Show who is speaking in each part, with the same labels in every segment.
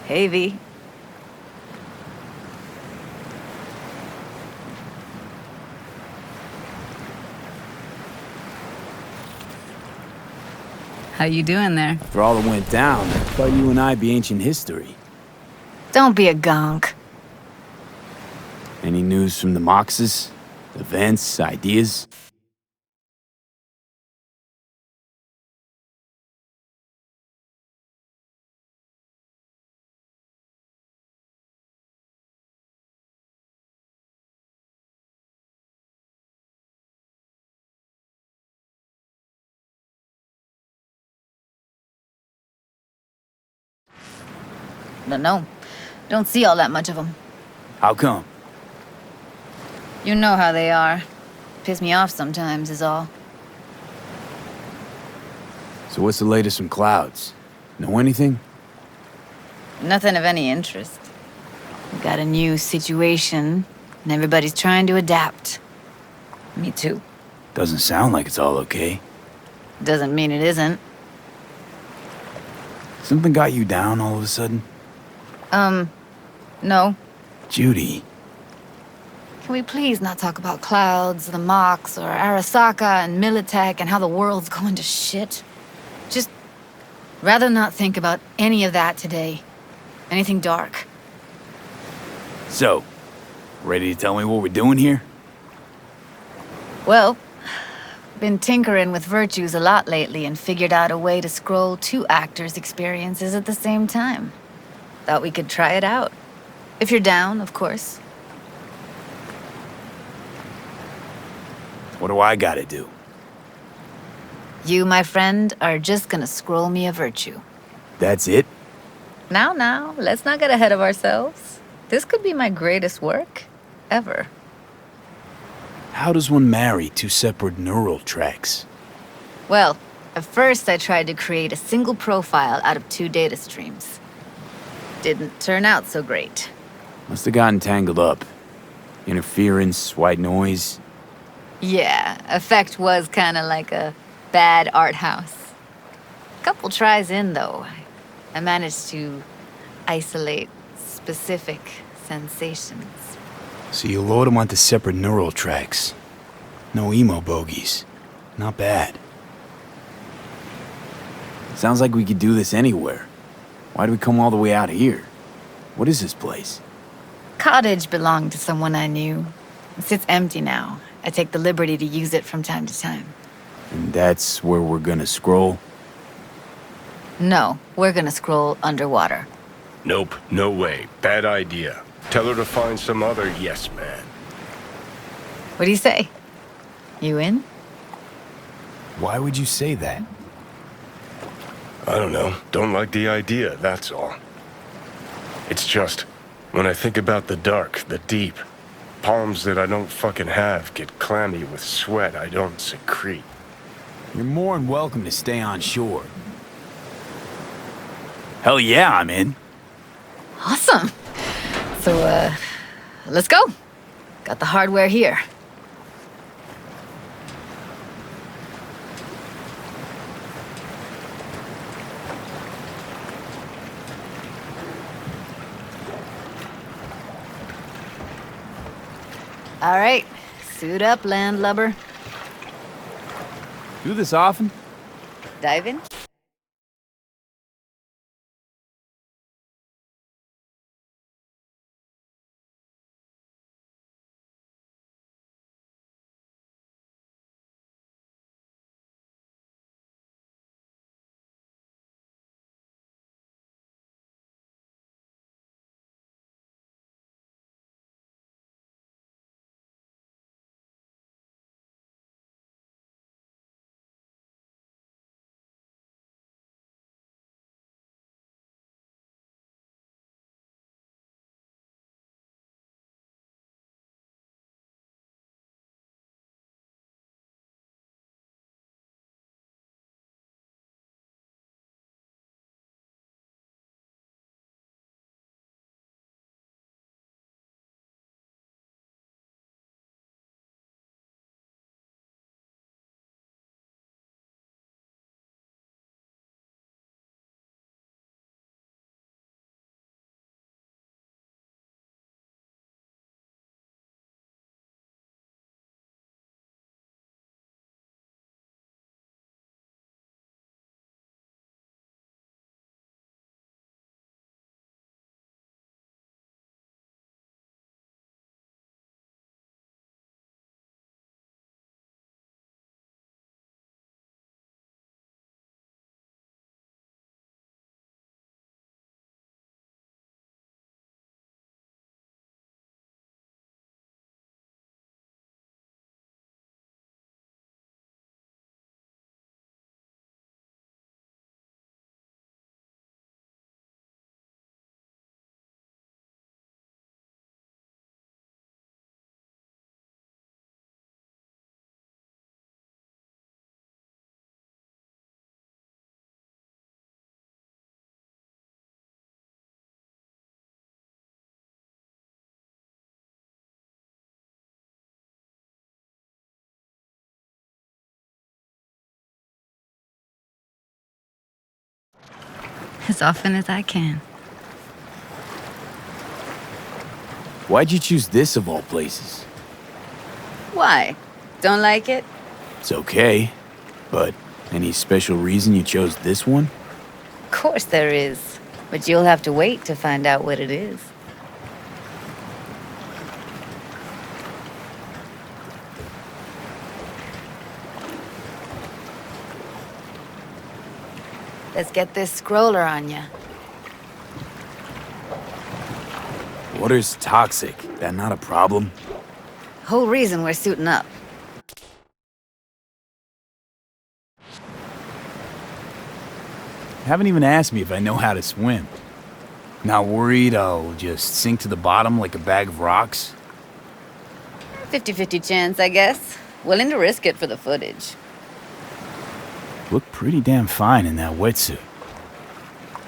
Speaker 1: Hey, V. How you doing there?
Speaker 2: For all that went down, I thought you and I'd be ancient history.
Speaker 1: Don't be a gonk.
Speaker 2: Any news from the Moxes? Events, ideas?
Speaker 1: No. Don't see all that much of them.
Speaker 2: How come?
Speaker 1: You know how they are. Piss me off sometimes is all.
Speaker 2: So what's the latest from Clouds? Know anything?
Speaker 1: Nothing of any interest. We got a new situation, and everybody's trying to adapt. Me too.
Speaker 2: Doesn't sound like it's all okay.
Speaker 1: Doesn't mean it isn't.
Speaker 2: Something got you down all of a sudden?
Speaker 1: No.
Speaker 2: Judy.
Speaker 1: Can we please not talk about Clouds, the Mox, or Arasaka and Militech and how the world's going to shit? Just rather not think about any of that today. Anything dark.
Speaker 2: So, ready to tell me what we're doing here?
Speaker 1: Well, been tinkering with virtues a lot lately and figured out a way to scroll two actors' experiences at the same time. Thought we could try it out. If you're down, of course.
Speaker 2: What do I gotta do?
Speaker 1: You, my friend, are just gonna scroll me a virtue.
Speaker 2: That's it?
Speaker 1: Now, let's not get ahead of ourselves. This could be my greatest work ever.
Speaker 2: How does one marry two separate neural tracks?
Speaker 1: Well, at first I tried to create a single profile out of two data streams. Didn't turn out so great.
Speaker 2: Must have gotten tangled up. Interference, white noise.
Speaker 1: Yeah, effect was kinda like a bad art house. Couple tries in, though, I managed to isolate specific sensations.
Speaker 2: So you load them onto separate neural tracks. No emo bogies. Not bad. Sounds like we could do this anywhere. Why do we come all the way out here? What is this place?
Speaker 1: Cottage belonged to someone I knew. It sits empty now. I take the liberty to use it from time to time.
Speaker 2: And that's where we're gonna scroll?
Speaker 1: No, we're gonna scroll underwater.
Speaker 3: Nope, no way. Bad idea. Tell her to find some other yes man.
Speaker 1: What do you say? You in?
Speaker 2: Why would you say that?
Speaker 3: I don't know. Don't like the idea, that's all. It's just, when I think about the dark, the deep, palms that I don't fucking have get clammy with sweat I don't secrete.
Speaker 2: You're more than welcome to stay on shore. Hell yeah, I'm in.
Speaker 1: Awesome. So, let's go. Got the hardware here. All right, suit up, landlubber.
Speaker 2: Do this often?
Speaker 1: Dive in. as often as I can.
Speaker 2: Why'd you choose this of all places?
Speaker 1: Why? Don't like it?
Speaker 2: It's okay, but any special reason you chose this one?
Speaker 1: Of course there is. But you'll have to wait to find out what it is. Let's get this scroller on ya.
Speaker 2: Water's toxic. That not a problem?
Speaker 1: Whole reason we're suiting up.
Speaker 2: Haven't even asked me if I know how to swim. Not worried I'll just sink to the bottom like a bag of rocks?
Speaker 1: 50-50 chance, I guess. Willing to risk it for the footage.
Speaker 2: Look pretty damn fine in that wetsuit.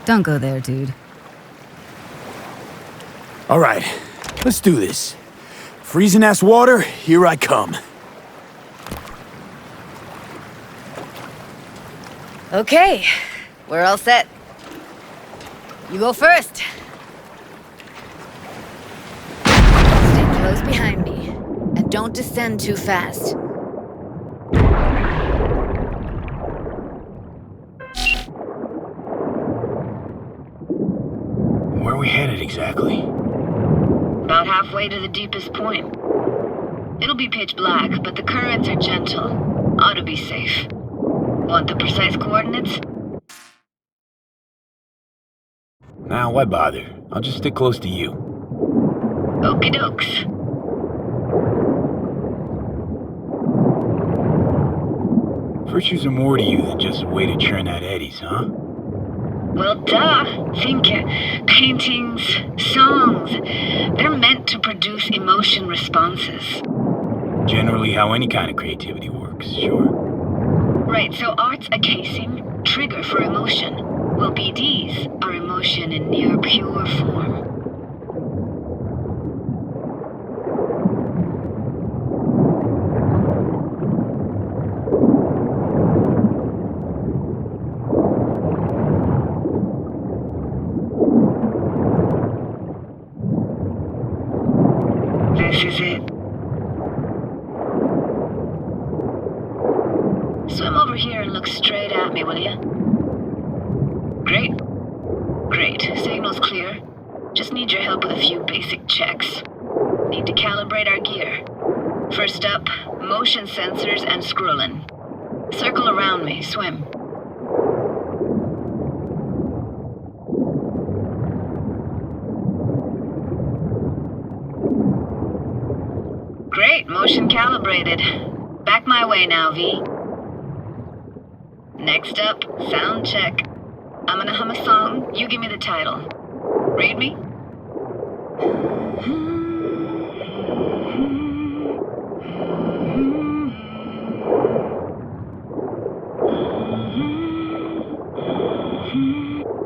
Speaker 1: Don't go there, dude.
Speaker 2: All right, let's do this. Freezing-ass water, here I come.
Speaker 1: Okay, we're all set. You go first. Stay close behind me, and don't descend too fast.
Speaker 2: Where are we headed exactly?
Speaker 4: About halfway to the deepest point. It'll be pitch black, but the currents are gentle. Ought to be safe. Want the precise coordinates?
Speaker 2: Nah, why bother? I'll just stick close to you.
Speaker 4: Okie dokes.
Speaker 2: Virtues are more to you than just a way to churn out eddies, huh?
Speaker 4: Well, duh. Think paintings, songs. They're meant to produce emotion responses.
Speaker 2: Generally how any kind of creativity works, sure.
Speaker 4: Right, so art's a casing, trigger for emotion. Well, BDs are emotion in near pure form. This is it. Swim over here and look straight at me, will ya? Great. Great. Signal's clear. Just need your help with a few basic checks. Need to calibrate our gear. First up, motion sensors and scrolling. Circle around me. Swim. Great. Motion calibrated. Back my way now, V. Next up, sound check. I'm gonna hum a song, you give me the title. Read me?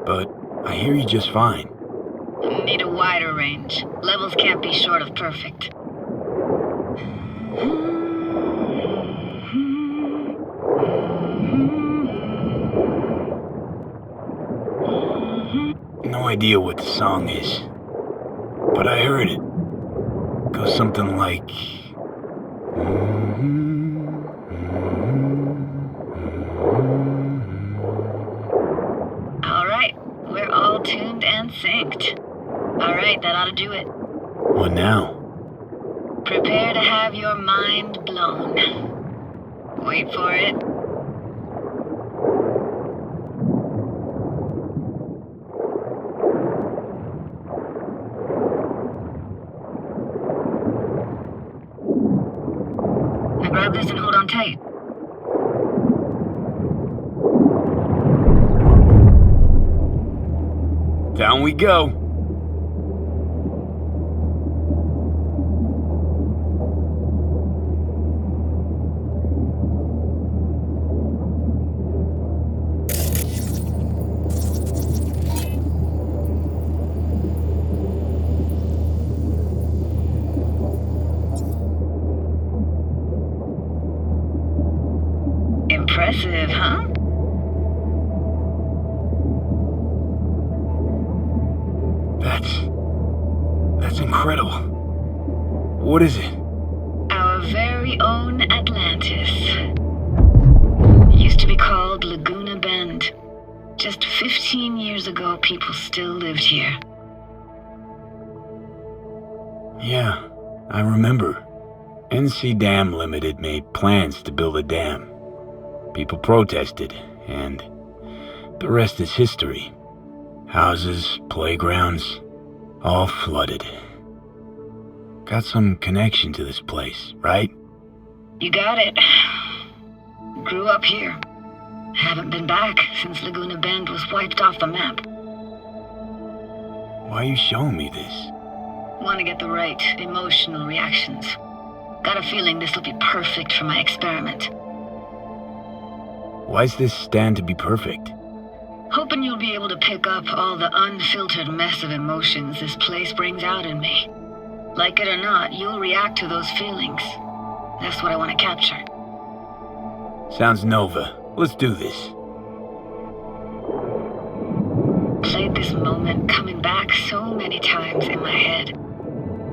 Speaker 2: But I hear you just fine.
Speaker 4: Need a wider range. Levels can't be short of perfect.
Speaker 2: No idea what the song is, but I heard it. Goes something like...
Speaker 4: Alright, we're all tuned and synced. Alright, that ought to do it.
Speaker 2: What now?
Speaker 4: Prepare to have your mind blown. Wait for it. Now grab this and hold on tight.
Speaker 2: Down we go.
Speaker 4: Impressive, huh?
Speaker 2: That's incredible. What is it?
Speaker 4: Our very own Atlantis. Used to be called Laguna Bend. Just 15 years ago, people still lived here.
Speaker 2: Yeah, I remember. NC Dam Limited made plans to build a dam. People protested, and the rest is history. Houses, playgrounds, all flooded. Got some connection to this place, right?
Speaker 4: You got it. Grew up here. Haven't been back since Laguna Bend was wiped off the map.
Speaker 2: Why are you showing me this?
Speaker 4: Want to get the right emotional reactions. Got a feeling this will be perfect for my experiment.
Speaker 2: Why's this stand to be perfect?
Speaker 4: Hoping you'll be able to pick up all the unfiltered mess of emotions this place brings out in me. Like it or not, you'll react to those feelings. That's what I want to capture.
Speaker 2: Sounds Nova. Let's do this.
Speaker 4: Played this moment coming back so many times in my head.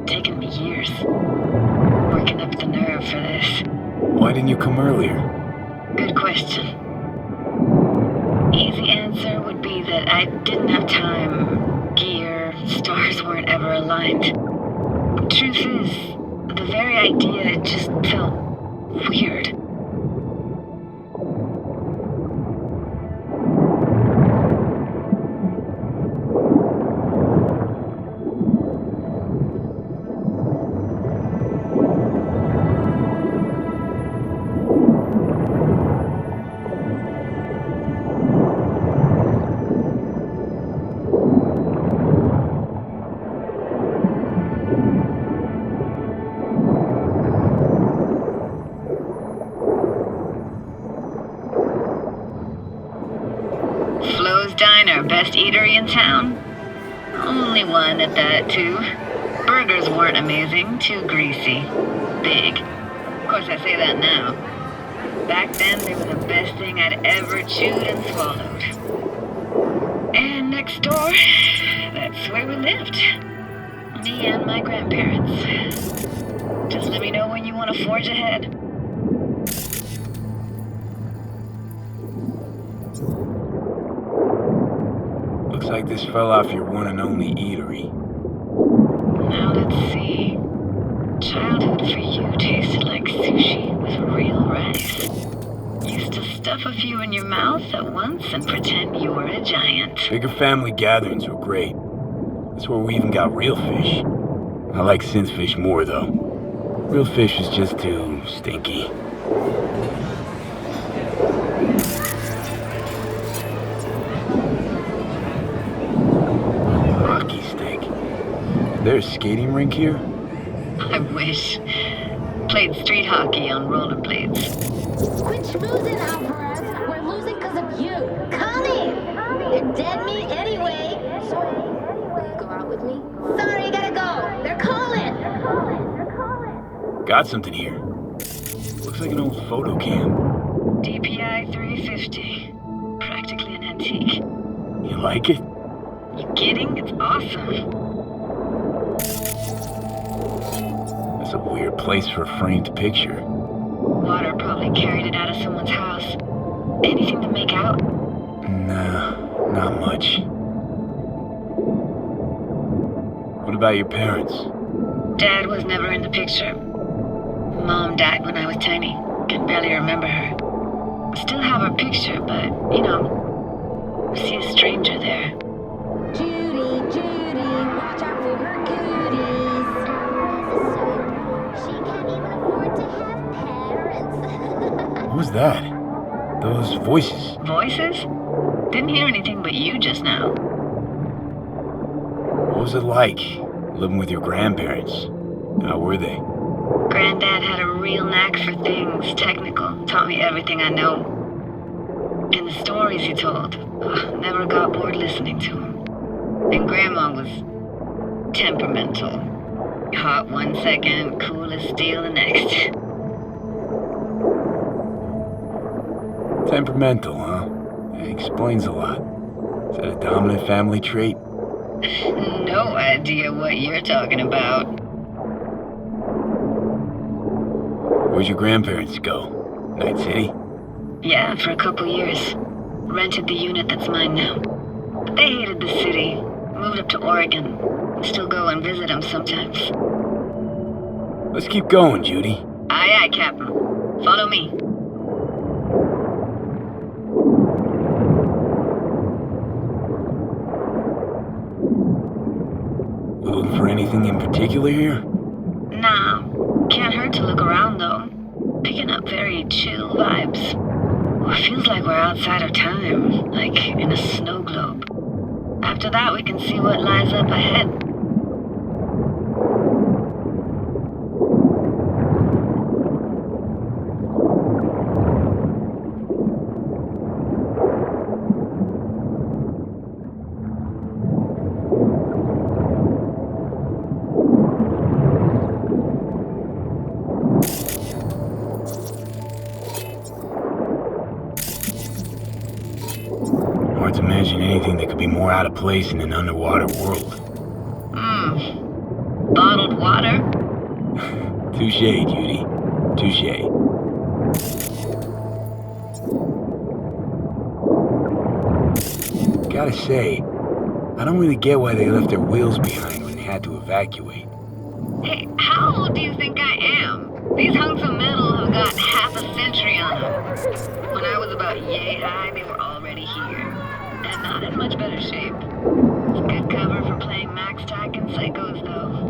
Speaker 4: Taken me years. Working up the nerve for this.
Speaker 2: Why didn't you come earlier?
Speaker 4: Good question. Easy answer would be that I didn't have time. Gear, stars weren't ever aligned. Truth is, the very idea just felt weird. Diner, best eatery in town? Only one at that, too. Burgers weren't amazing, too greasy. Big. Of course, I say that now. Back then, they were the best thing I'd ever chewed and swallowed. And next door, that's where we lived. Me and my grandparents. Just let me know when you want to forge ahead.
Speaker 2: Looks like this fell off your one and only eatery.
Speaker 4: Now let's see. Childhood for you tasted like sushi with real rice. Used to stuff a few in your mouth at once and pretend you were a giant.
Speaker 2: Bigger family gatherings were great. That's where we even got real fish. I like synth-fish more, though. Real fish is just too stinky. Hockey stick. There's a skating rink here?
Speaker 4: I wish. Played street hockey on rollerblades.
Speaker 5: Quit schmoozing, Alvarez. We're losing because of you. Come in. You're dead meat anyway. Sorry. Will you go out with me? Sorry, you gotta go. They're calling.
Speaker 2: Got something here. Looks like an old photo cam.
Speaker 4: DPI 350. Practically an antique.
Speaker 2: You like it?
Speaker 4: You kidding? It's awesome.
Speaker 2: That's a weird place for a framed picture.
Speaker 4: Water probably carried it out of someone's house. Anything to make out?
Speaker 2: Nah, not much. What about your parents?
Speaker 4: Dad was never in the picture. Mom died when I was tiny. Can barely remember her. Still have her picture, but, you know, see a stranger there.
Speaker 5: Judy, watch out for her goodies. She can't even afford to have parents.
Speaker 2: What was that? Those voices.
Speaker 4: Voices? Didn't hear anything but you just now.
Speaker 2: What was it like, living with your grandparents? How were they?
Speaker 4: Granddad had a real knack for things technical. Taught me everything I know. And the stories he told, never got bored listening to him. And Grandma was temperamental. Hot one second, cool as steel the next.
Speaker 2: Temperamental, huh? Explains a lot. Is that a dominant family trait?
Speaker 4: No, no idea what you're talking about.
Speaker 2: Where'd your grandparents go? Night City?
Speaker 4: Yeah, for a couple years. Rented the unit that's mine now. But they hated the city. Moved up to Oregon. Still go and visit them sometimes.
Speaker 2: Let's keep going, Judy.
Speaker 4: Aye, aye, Captain. Follow me.
Speaker 2: You looking for anything in particular here?
Speaker 4: Nah. Can't hurt to look around, though. Picking up very chill vibes. Well, it feels like we're outside of time, like in a snow globe. After that, we can see what lies up ahead.
Speaker 2: Hard to imagine anything that could be more out of place in an underwater world.
Speaker 4: Bottled water?
Speaker 2: Touché, Judy. Touché. Gotta say, I don't really get why they left their wheels behind when they had to evacuate.
Speaker 4: Hey, how old do you think I am? These hunks of metal have got half a century on them. When I was about yay high, they were already here. And not in much better shape. It's good cover for playing Max Tack and Psychos, though.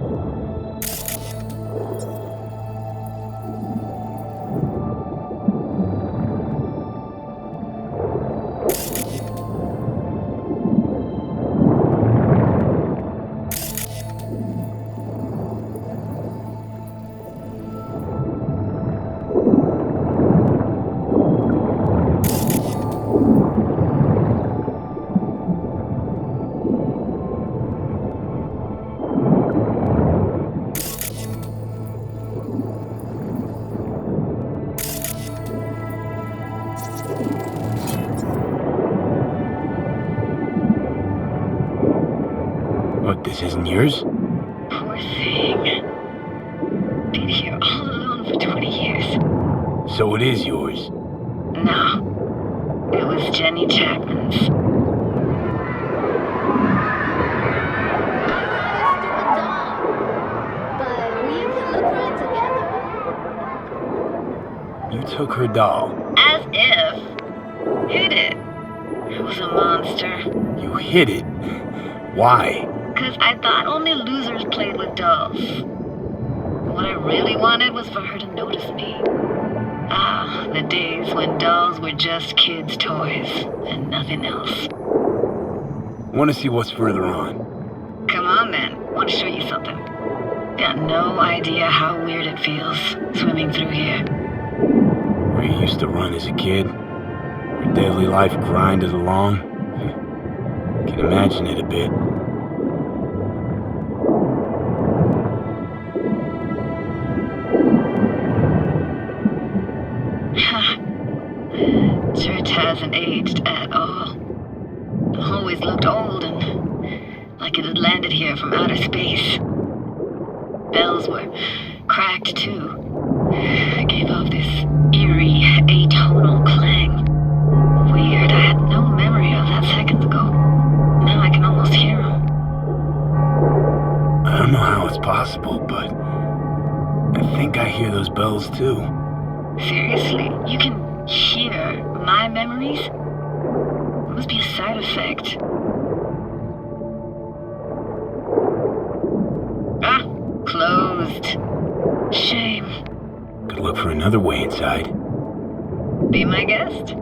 Speaker 2: What, this isn't yours?
Speaker 4: Poor thing. Been here all alone for 20 years.
Speaker 2: So it is yours.
Speaker 4: No. It was Jenny Chapman's.
Speaker 5: Stupid dog. But we can look for it together.
Speaker 2: You took her doll.
Speaker 4: As if. Hid it. It was a monster.
Speaker 2: You hid it. Why?
Speaker 4: Because I thought only losers played with dolls. What I really wanted was for her to notice me. Ah, the days when dolls were just kids' toys and nothing else.
Speaker 2: Want to see what's further on?
Speaker 4: Come on, then. Want to show you something. Got no idea how weird it feels swimming through here.
Speaker 2: Where you used to run as a kid? Where daily life grinded along? Can imagine it a bit.
Speaker 4: Church hasn't aged at all. Always looked old and like it had landed here from outer space. Bells were cracked too. Gave off this eerie, atonal clang. Weird, I had no memory of that seconds ago. Now I can almost hear them.
Speaker 2: I don't know how it's possible, but I think I hear those bells too.
Speaker 4: Seriously, you can hear my memories? It must be a side effect. Ah, closed. Shame.
Speaker 2: Could look for another way inside.
Speaker 4: Be my guest.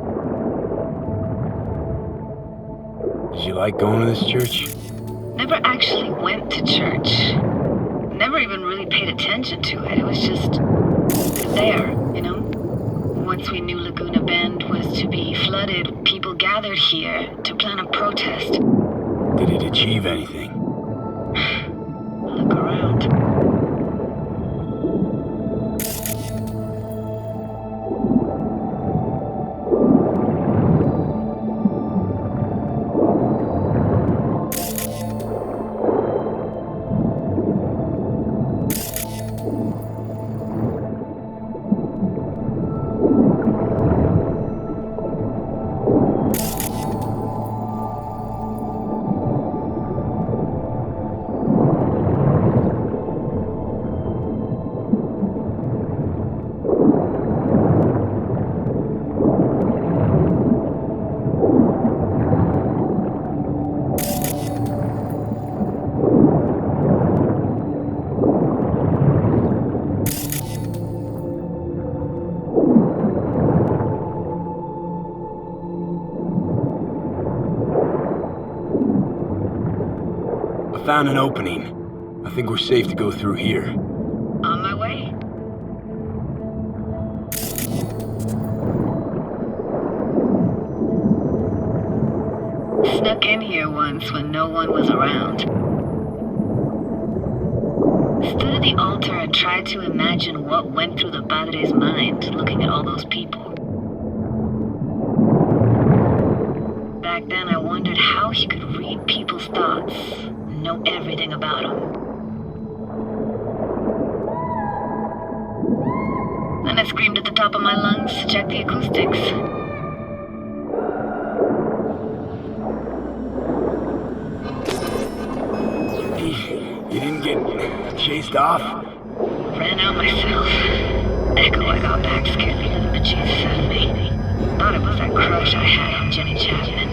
Speaker 2: Did you like going to this church?
Speaker 4: Never actually went to church. Never even really paid attention to it. It was just there, you know? Once we knew Laguna Bend was to be flooded, people gathered here to plan a protest.
Speaker 2: Did it achieve anything?
Speaker 4: Look around.
Speaker 2: I found an opening. I think we're safe to go through here.
Speaker 4: On my way. Snuck in here once when no one was around. Stood at the altar and tried to imagine what went through the padre's mind looking at all those people. Back then I wondered how he could read people's thoughts and know everything about them. Then I screamed at the top of my lungs to check the acoustics.
Speaker 2: You didn't get chased off?
Speaker 4: Ran out myself. Echo I got back scared me to the bejesus out of me. Thought it was that crush I had on Jenny Chapman.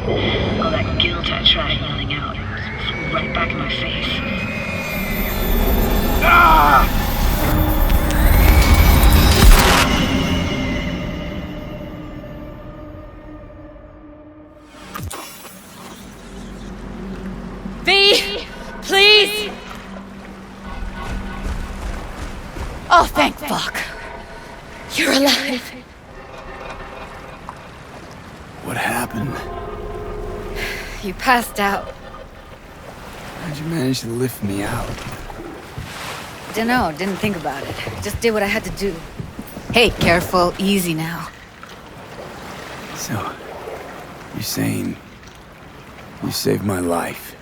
Speaker 4: All that guilt I tried yelling out. It was right back in my face.
Speaker 2: Ah!
Speaker 1: V! Please! Oh, thank fuck. You're alive.
Speaker 2: What happened?
Speaker 1: You passed out.
Speaker 2: How'd you manage to lift me out?
Speaker 1: Dunno, didn't think about it. Just did what I had to do. Hey, careful, easy now.
Speaker 2: So, you're saying you saved my life.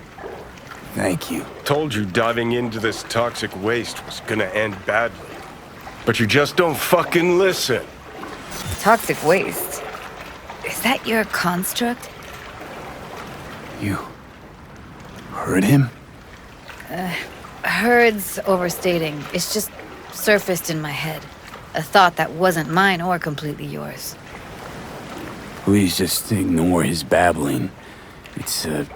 Speaker 2: Thank you.
Speaker 3: Told you diving into this toxic waste was gonna end badly. But you just don't fucking listen.
Speaker 1: Toxic waste. Is that your construct?
Speaker 2: You heard him?
Speaker 1: Heard's overstating. It's just surfaced in my head. A thought that wasn't mine or completely yours.
Speaker 2: Please just ignore his babbling. It's a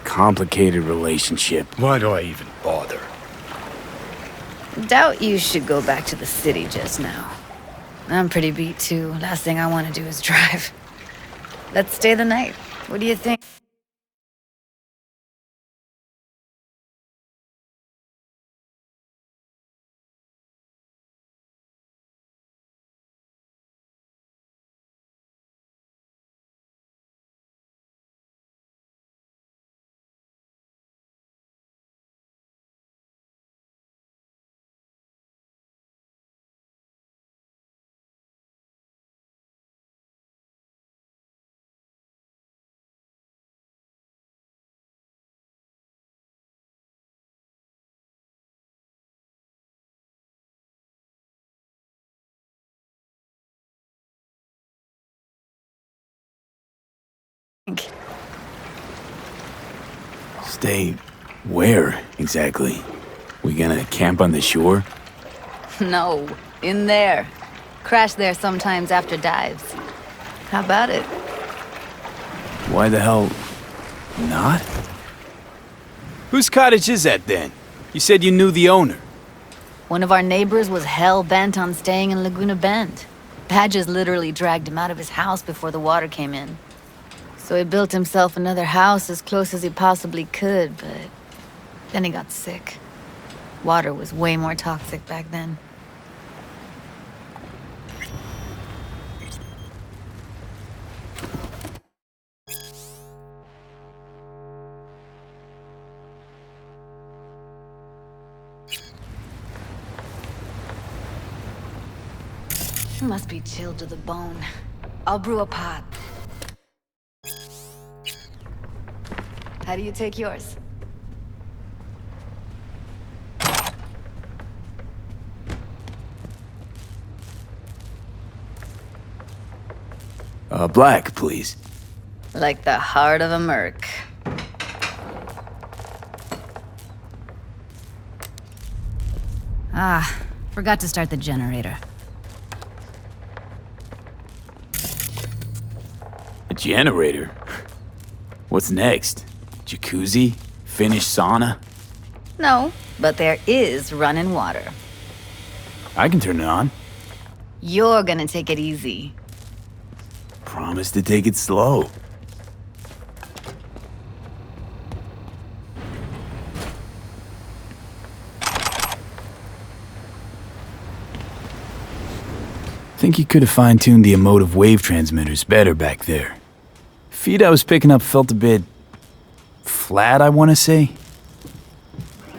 Speaker 2: complicated relationship.
Speaker 3: Why do I even bother?
Speaker 1: Doubt you should go back to the city just now. I'm pretty beat too. Last thing I want to do is drive. Let's stay the night. What do you think?
Speaker 2: Stay where, exactly? We gonna camp on the shore?
Speaker 1: No, in there. Crash there sometimes after dives. How about it?
Speaker 2: Why the hell not?
Speaker 6: Whose cottage is that then? You said you knew the owner.
Speaker 1: One of our neighbors was hell-bent on staying in Laguna Bend. Badges literally dragged him out of his house before the water came in. So he built himself another house as close as he possibly could, but then he got sick. Water was way more toxic back then. Must be chilled to the bone. I'll brew a pot. How do you take yours?
Speaker 2: Black, please.
Speaker 1: Like the heart of a merc. Ah, forgot to start the generator.
Speaker 2: A generator? What's next? Jacuzzi? Finnish sauna?
Speaker 1: No, but there is running water.
Speaker 2: I can turn it on.
Speaker 1: You're gonna take it easy.
Speaker 6: Promise to take it slow. Think you could have fine-tuned the emotive wave transmitters better back there. Feed I was picking up felt a bit flat, I want to say.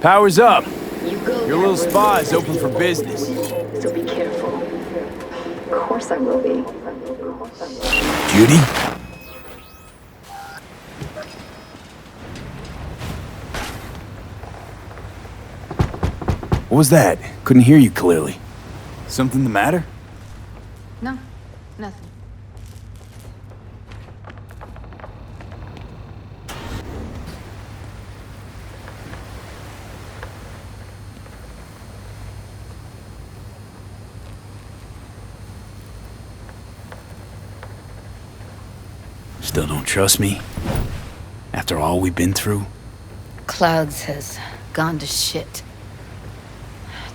Speaker 6: Power's up. Your little spa is open for business.
Speaker 4: So be careful. Of course I will be.
Speaker 6: Judy? What was that? Couldn't hear you clearly. Something the matter?
Speaker 1: No, nothing.
Speaker 6: Still don't trust me? After all we've been through?
Speaker 1: Clouds has gone to shit.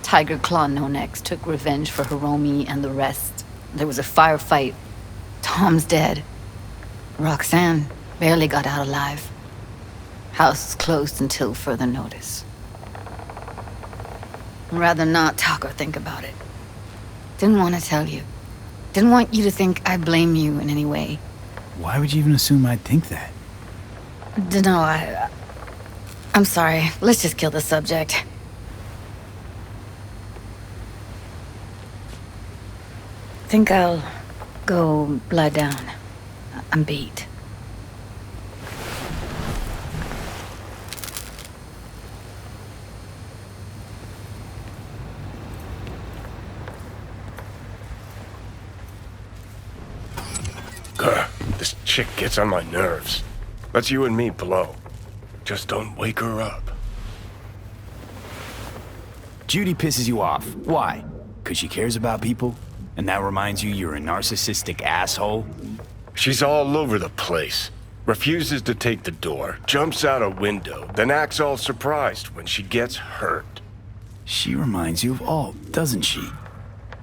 Speaker 1: Tiger Claw No Necks took revenge for Hiromi and the rest. There was a firefight. Tom's dead. Roxanne barely got out alive. House is closed until further notice. I'd rather not talk or think about it. Didn't want to tell you. Didn't want you to think I blame you in any way.
Speaker 6: Why would you even assume I'd think that?
Speaker 1: Dunno, I'm sorry. Let's just kill the subject. Think I'll go lie down. I'm beat.
Speaker 3: Grr, this chick gets on my nerves. Let's you and me blow. Just don't wake her up.
Speaker 6: Judy pisses you off. Why? 'Cause she cares about people? And that reminds you you're a narcissistic asshole?
Speaker 3: She's all over the place. Refuses to take the door, jumps out a window, then acts all surprised when she gets hurt.
Speaker 6: She reminds you of Alt, doesn't she?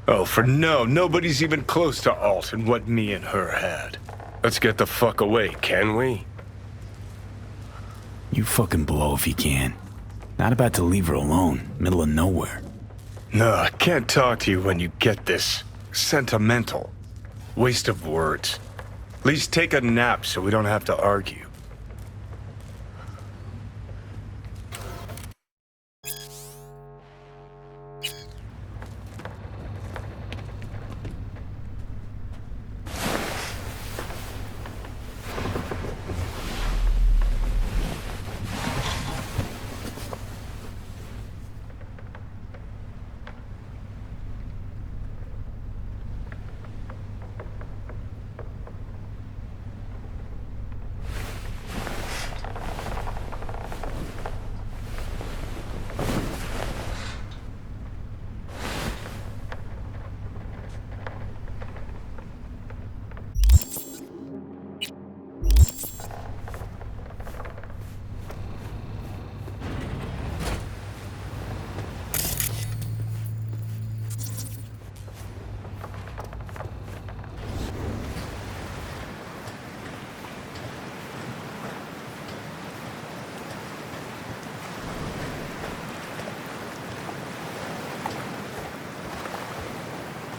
Speaker 3: Oh, nobody's even close to Alt and what me and her had. Let's get the fuck away, can we?
Speaker 6: You fucking blow if you can. Not about to leave her alone, middle of nowhere.
Speaker 3: No, I can't talk to you when you get this sentimental. Waste of words. At least take a nap so we don't have to argue.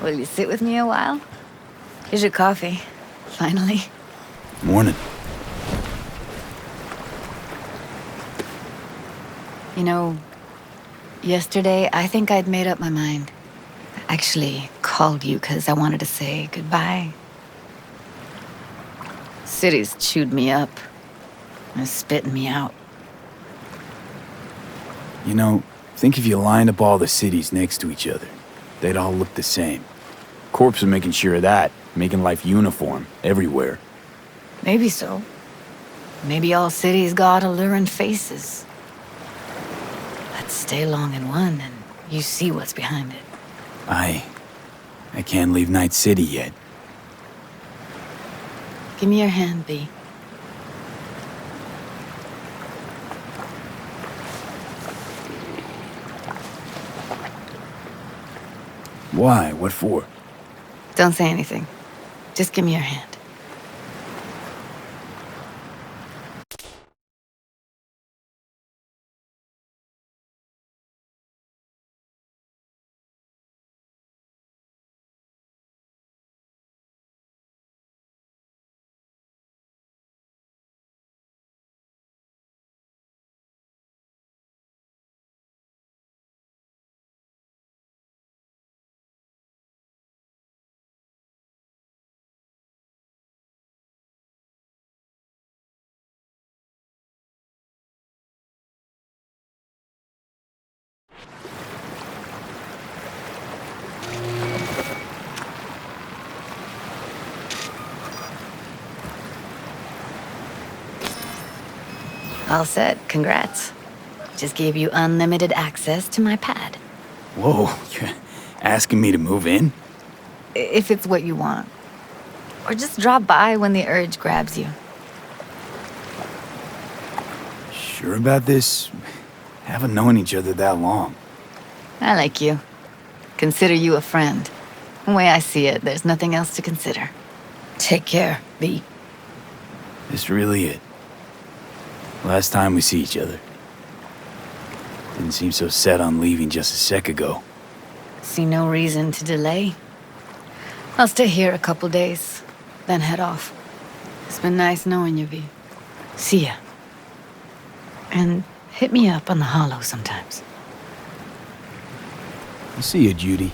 Speaker 1: Will you sit with me a while? Here's your coffee. Finally.
Speaker 6: Morning.
Speaker 1: You know, yesterday I think I'd made up my mind. I actually called you because I wanted to say goodbye. City's chewed me up and spitting me out.
Speaker 6: You know, think if you lined up all the cities next to each other, they'd all look the same. Corps are making sure of that, making life uniform everywhere.
Speaker 1: Maybe so. Maybe all cities got alluring faces. Let's stay long in one and you see what's behind it.
Speaker 6: I can't leave Night City yet.
Speaker 1: Give me your hand, B.
Speaker 6: Why? What for?
Speaker 1: Don't say anything. Just give me your hand. All set. Congrats. Just gave you unlimited access to my pad.
Speaker 6: Whoa, you're asking me to move in?
Speaker 1: If it's what you want. Or just drop by when the urge grabs you.
Speaker 6: Sure about this? Haven't known each other that long.
Speaker 1: I like you. Consider you a friend. The way I see it, there's nothing else to consider. Take care, V.
Speaker 6: This really it? Last time we see each other. Didn't seem so set on leaving just a sec ago.
Speaker 1: See no reason to delay. I'll stay here a couple days, then head off. It's been nice knowing you, V. See ya. And hit me up on the holo sometimes.
Speaker 6: I'll see you, Judy.